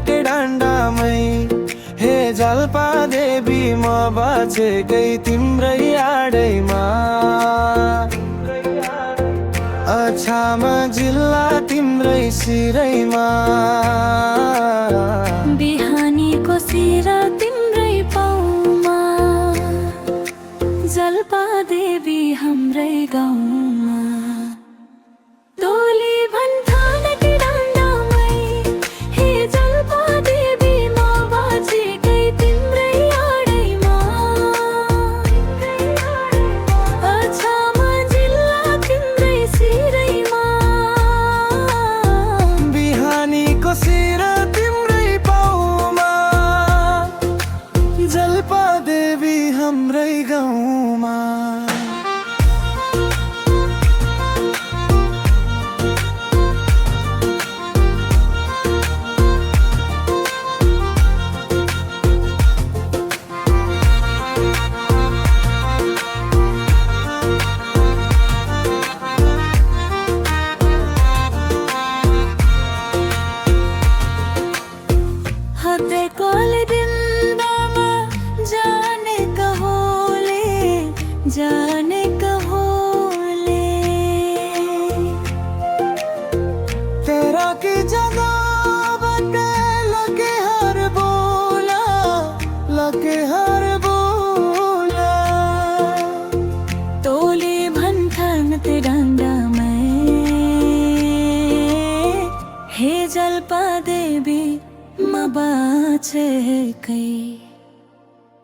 के डान्डामै हे जल्पा देवी म बाँचेकै तिम्रै आडैमा। अछामा जिल्ला तिम्रै सिरैमा, बिहानीको सिरा तिम्रै पाउमा, जल्पा देवी हाम्रै गाउँमा। तोली भन्ठान के डान्डामै हे जल्पा देवी म बाँचेकै तिम्रै आडैमा। अछामा जिल्ला तिम्रै सिरैमा, बिहानीको सिरा तिम्रै पाउमा, जल्पा देवी हाम्रै गाउँमा। हते कोल दिन्दामा जाने कहोले, जाने कहोले। तेरा की जगह बटे लगे हर बोला, लगे हर बोला। तोली भन्ठान ते डान्डामै हे जल्पा देवी म बाँचेकै।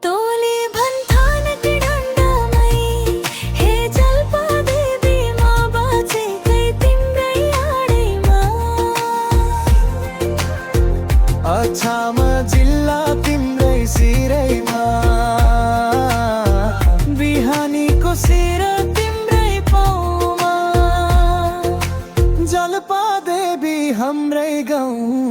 तोली भन्ठान ते डान्डामै हे जल्पा देवी म बाँचेकै तिम्रै आडैमा। अछामा जिल्ला तिम्रै सिरैमा, बिहानीको सिरा तिम्रै पाउमा, जल्पा देवी हाम्रै गाउँ।